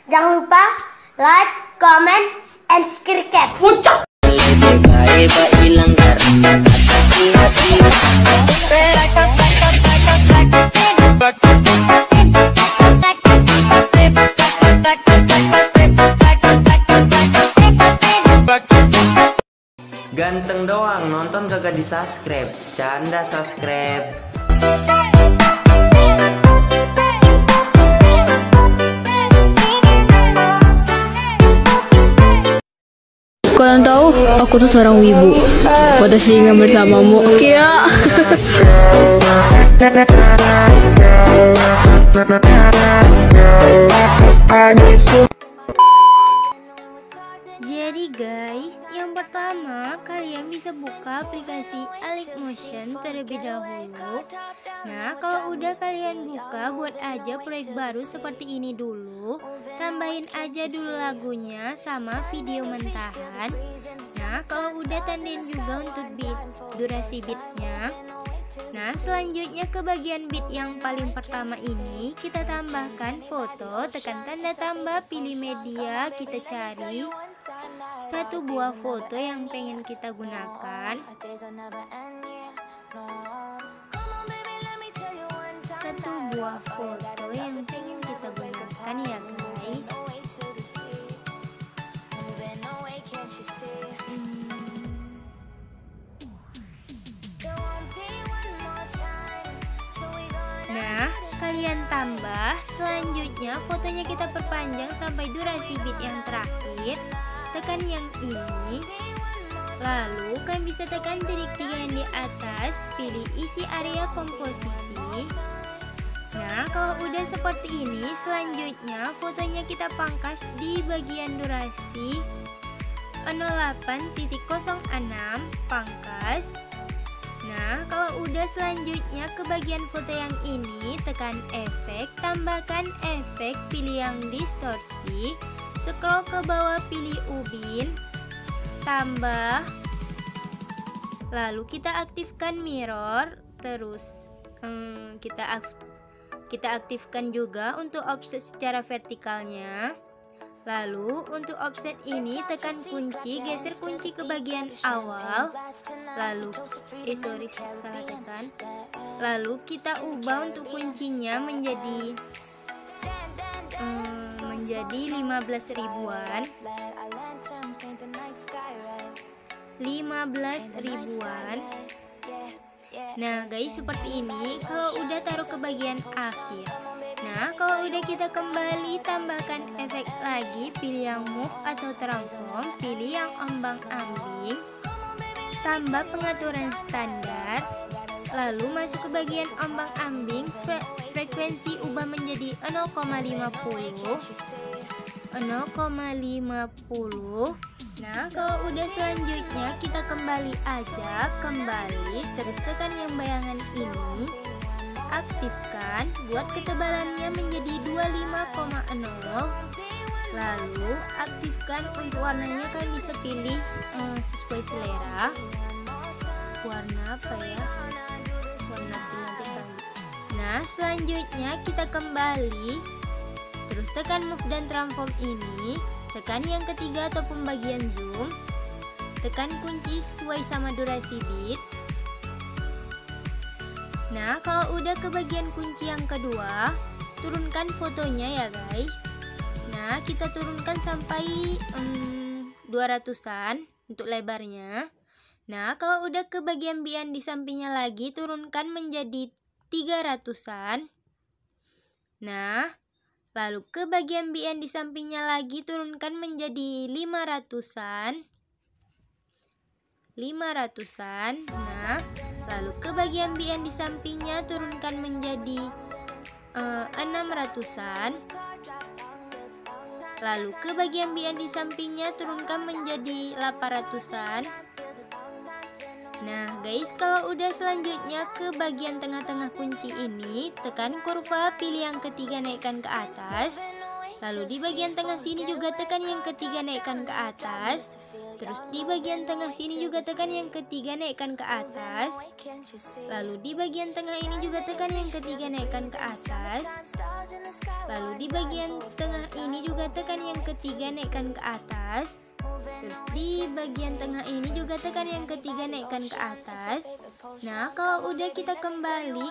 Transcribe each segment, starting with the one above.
Jangan lupa like, comment, and subscribe. Ganteng doang, nonton kagak di subscribe. Canda subscribe. Kalian tahu, aku tuh seorang wibu. Watashi ingin bersamamu. Kia. Jadi guys, yang pertama kalian bisa buka aplikasi Alikmotion terlebih dahulu. Nah, kalau udah kalian buka, buat aja proyek baru seperti ini dulu. Tambahin aja dulu lagunya sama video mentahan. Nah, kalau udah tandain juga untuk durasi beatnya. Nah, selanjutnya ke bagian beat yang paling pertama ini kita tambahkan foto, tekan tanda tambah, pilih media, kita cari satu buah foto yang pengen kita gunakan. Satu buah foto yang pengen kita gunakan ya guys. Nah, kalian tambah. Selanjutnya fotonya kita perpanjang sampai durasi beat yang terakhir. Tekan yang ini. Lalu kalian bisa tekan titik 3 yang di atas, pilih isi area komposisi. Nah, kalau udah seperti ini, selanjutnya fotonya kita pangkas di bagian durasi 08.06 pangkas. Nah, kalau udah selanjutnya ke bagian foto yang ini, tekan efek, tambahkan efek, pilih yang distorsi, scroll ke bawah, pilih ubin, tambah, lalu kita aktifkan mirror, terus kita aktifkan juga untuk offset secara vertikalnya. Lalu untuk offset ini tekan kunci, geser kunci ke bagian awal. Lalu salah tekan. Lalu kita ubah untuk kuncinya menjadi 15 ribuan. 15 ribuan. Nah guys, seperti ini kalau udah taruh ke bagian akhir. Nah, kalau udah kita kembali, tambahkan efek lagi, pilih yang move atau transform, pilih yang ombang-ambing, tambah pengaturan standar, lalu masuk ke bagian ombang-ambing, frekuensi ubah menjadi 0,50. Nah, kalau udah selanjutnya kita kembali aja, terus tekan yang bayangan ini, aktifkan, buat ketebalannya menjadi 25,0. Lalu aktifkan untuk warnanya, kalian bisa pilih sesuai selera. Warna apa ya? Warna pink kali. Nah, selanjutnya kita kembali, terus tekan move dan transform ini, tekan yang ketiga atau pembagian zoom, tekan kunci sesuai sama durasi beat. Nah, kalau udah ke bagian kunci yang kedua, turunkan fotonya ya guys. Nah, kita turunkan sampai 200-an untuk lebarnya. Nah, kalau udah ke bagian bian di sampingnya lagi, turunkan menjadi 300-an. Nah, lalu ke bagian bian di sampingnya lagi, turunkan menjadi 500-an. Nah, lalu ke bagian bian di sampingnya turunkan menjadi 600-an. Lalu ke bagian bian di sampingnya turunkan menjadi 800-an. Nah guys, kalau udah selanjutnya ke bagian tengah-tengah kunci ini, tekan kurva, pilih yang ketiga, naikkan ke atas. Lalu di bagian tengah sini juga tekan yang ketiga, naikkan ke atas. Terus di bagian tengah sini juga tekan yang ketiga, naikkan ke atas. Lalu di bagian tengah ini juga tekan yang ketiga, naikkan ke atas. Lalu di bagian tengah ini juga juga tekan yang ketiga, naikkan ke atas. Terus di bagian tengah ini juga tekan yang ketiga, naikkan ke atas. Nah, kalau udah kita kembali,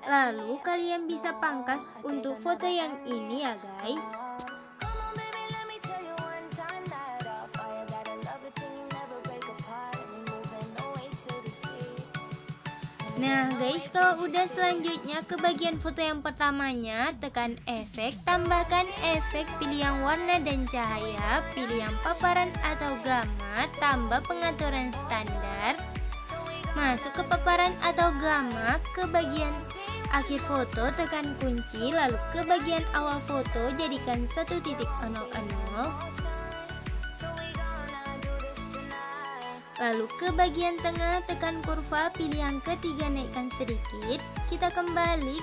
lalu kalian bisa pangkas untuk foto yang ini ya guys. Nah guys, kalau udah selanjutnya ke bagian foto yang pertamanya, tekan efek, tambahkan efek, pilih yang warna dan cahaya, pilih yang paparan atau gamma, tambah pengaturan standar, masuk ke paparan atau gamma, ke bagian akhir foto tekan kunci, lalu ke bagian awal foto jadikan 1.00. Lalu ke bagian tengah tekan kurva, pilih yang ketiga, naikkan sedikit. Kita kembali.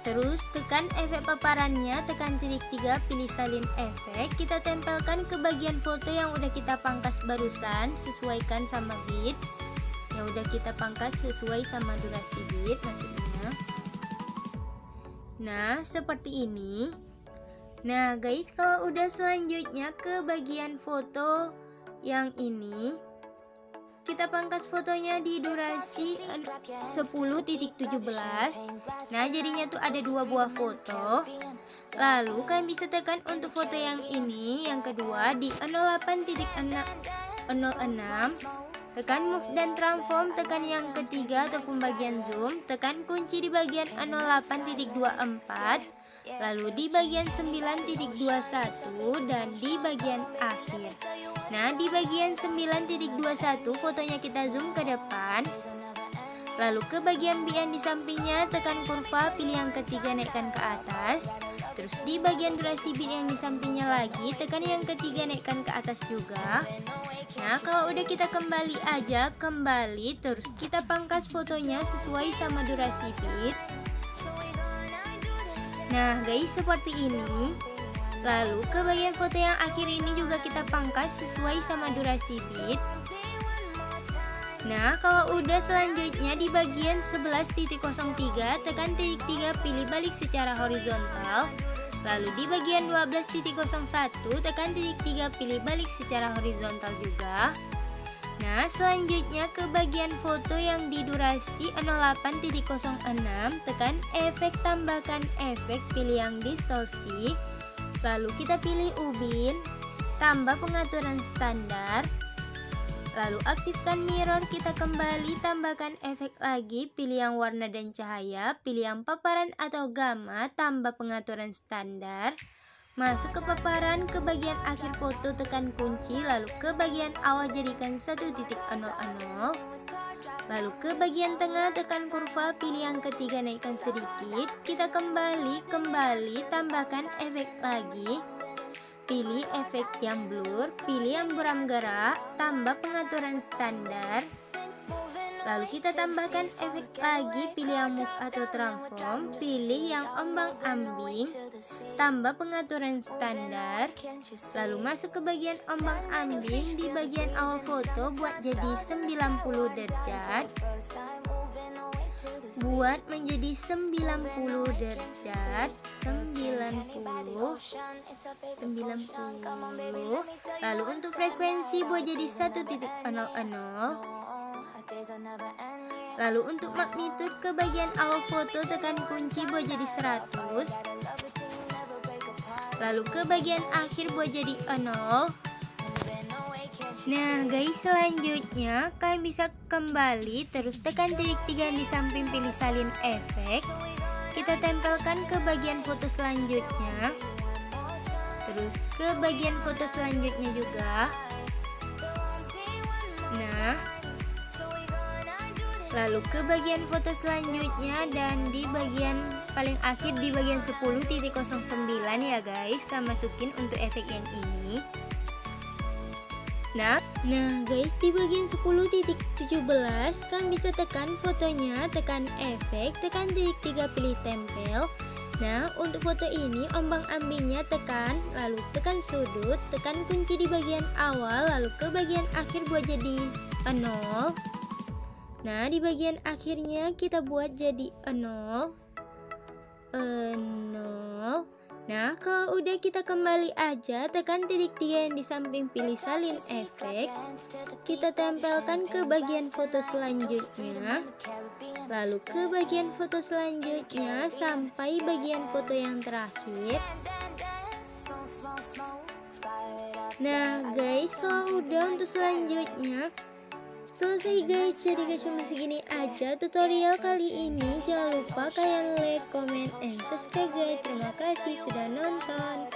Terus tekan efek paparannya, tekan titik 3, pilih salin efek. Kita tempelkan ke bagian foto yang udah kita pangkas barusan, sesuaikan sama bit. Yang udah kita pangkas sesuai sama durasi bit maksudnya. Nah, seperti ini. Nah guys, kalau udah selanjutnya ke bagian foto yang ini, kita pangkas fotonya di durasi 10.17. Nah jadinya tuh ada 2 buah foto. Lalu kalian bisa tekan untuk foto yang ini, yang kedua di 08.06, tekan move dan transform, tekan yang ketiga ataupun bagian zoom, tekan kunci di bagian 08.24, lalu di bagian 9.21 dan di bagian akhir. Nah di bagian 9.21 fotonya kita zoom ke depan, lalu ke bagian B yang di sampingnya tekan kurva, pilih yang ketiga, naikkan ke atas. Terus di bagian durasi bit yang di sampingnya lagi, tekan yang ketiga, naikkan ke atas juga. Nah kalau udah kita kembali, terus kita pangkas fotonya sesuai sama durasi bit. Nah guys, seperti ini. Lalu ke bagian foto yang akhir ini juga kita pangkas sesuai sama durasi bit. Nah kalau udah selanjutnya di bagian 11.03 tekan titik 3, pilih balik secara horizontal. Lalu di bagian 12.01 tekan titik 3, pilih balik secara horizontal juga. Nah selanjutnya ke bagian foto yang di durasi 08.06 tekan efek, tambahkan efek, pilih yang distorsi. Lalu kita pilih ubin, tambah pengaturan standar. Lalu aktifkan mirror, kita kembali, tambahkan efek lagi, pilih yang warna dan cahaya, pilih yang paparan atau gamma, tambah pengaturan standar. Masuk ke paparan, ke bagian akhir foto tekan kunci, lalu ke bagian awal jadikan 1.00. Lalu ke bagian tengah tekan kurva, pilih yang ketiga, naikkan sedikit. Kita kembali, tambahkan efek lagi. Pilih efek yang blur, pilih yang buram gerak, tambah pengaturan standar. Lalu kita tambahkan efek lagi, pilih yang move atau transform, pilih yang ombang-ambing, tambah pengaturan standar. Lalu masuk ke bagian ombang-ambing, di bagian awal foto buat jadi 90 derajat. Buat menjadi 90 derajat, 90. Lalu untuk frekuensi buat jadi 1.00. Lalu untuk magnitude ke bagian awal foto tekan kunci buat jadi 100. Lalu ke bagian akhir buat jadi 0. Nah guys, selanjutnya kalian bisa kembali, terus tekan titik 3 di samping, pilih salin efek. Kita tempelkan ke bagian foto selanjutnya. Terus ke bagian foto selanjutnya juga. Nah lalu ke bagian foto selanjutnya dan di bagian paling akhir di bagian 10.09 ya guys, kalian masukin untuk efek yang ini. Nah guys, di bagian 10.17 kalian bisa tekan fotonya, tekan efek, tekan titik 3, pilih tempel. Nah untuk foto ini ombang-ambingnya tekan, lalu tekan sudut, tekan kunci di bagian awal, lalu ke bagian akhir buat jadi 0. Nah di bagian akhirnya kita buat jadi 0. Nah, kalau udah kita kembali aja, tekan titik 3 yang di samping pilih salin efek. Kita tempelkan ke bagian foto selanjutnya. Lalu ke bagian foto selanjutnya sampai bagian foto yang terakhir. Nah guys, kalau udah untuk selanjutnya selesai guys. Jadi guys, cuma segini aja tutorial kali ini. Jangan lupa kalian like, comment, and subscribe guys. Terima kasih sudah nonton.